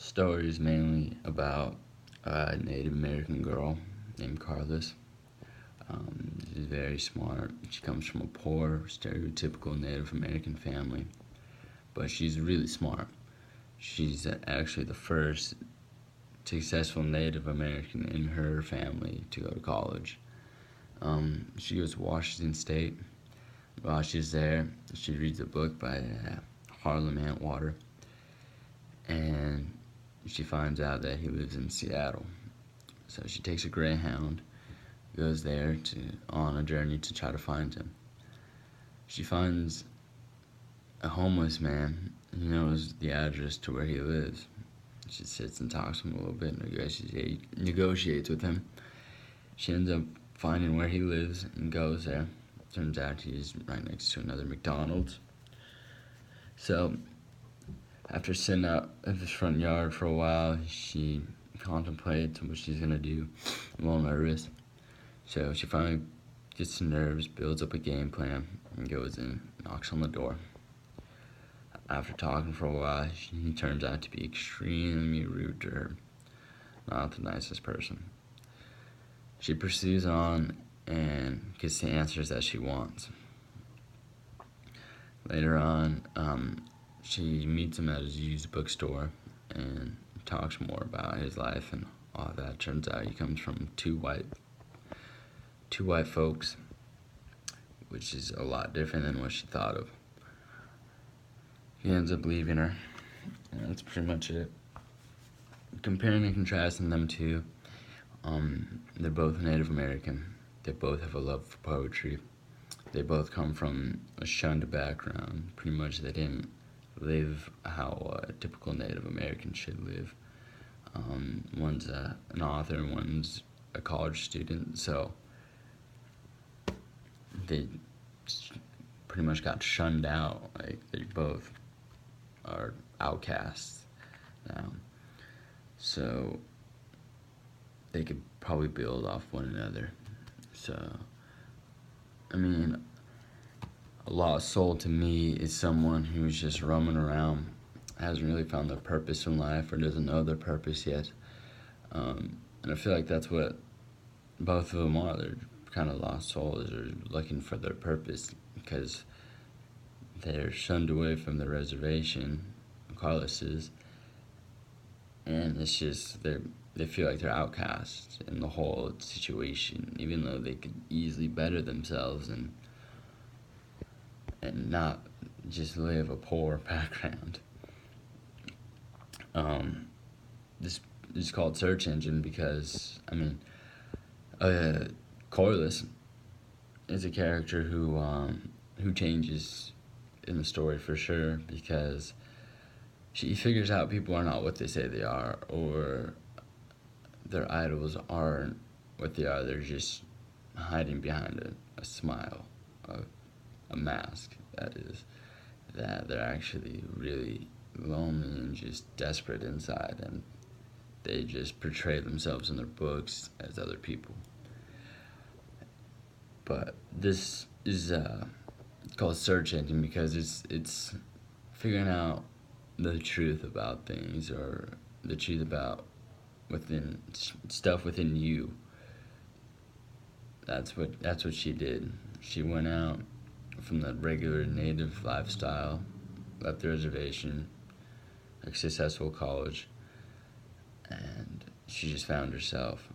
story is mainly about a Native American girl named Carlos. She's very smart. She comes from a poor, stereotypical Native American family, but she's really smart. She's actually the first successful Native American in her family to go to college. She goes to Washington State. While she's there, she reads a book by Harlem Antwater, and she finds out that he lives in Seattle. So she takes a Greyhound, goes there on a journey to try to find him. She finds a homeless man who knows the address to where he lives. She sits and talks to him a little bit, negotiates with him. She ends up finding where he lives and goes there. Turns out he's right next to another McDonald's. So, after sitting out of his front yard for a while, she contemplates what she's gonna do, a little nervous. So she finally gets some nerves, builds up a game plan, and goes in, knocks on the door. After talking for a while, he turns out to be extremely rude to her. Not the nicest person. She pursues on and gets the answers that she wants. Later on, she meets him at his used bookstore and talks more about his life and all that. Turns out he comes from two white folks, which is a lot different than what she thought of. He ends up leaving her, and that's pretty much it. Comparing and contrasting them two, they're both Native American. They both have a love for poetry. They both come from a shunned background. Pretty much they didn't live how a typical Native American should live. One's an author, one's a college student, so they pretty much got shunned out. Like, they both are outcasts now. So they could probably build off one another. So, I mean, a lost soul to me is someone who's just roaming around, hasn't really found their purpose in life, or doesn't know their purpose yet. And I feel like that's what both of them are. They're kind of lost souls, or looking for their purpose, because they're shunned away from the reservation, Carlos is, and it's just they feel like they're outcasts in the whole situation, even though they could easily better themselves and not just live a poor background. This is called Search Engine because, I mean, Corliss is a character who changes in the story for sure, because she figures out people are not what they say they are, or their idols aren't what they are. They're just hiding behind a smile, a mask, that is. That they're actually really lonely and just desperate inside, and they just portray themselves in their books as other people. But this is called Search Engine because it's figuring out the truth about things, or the truth about stuff within you. That's what she did. She went out from the regular native lifestyle, left the reservation, a successful college, and she just found herself.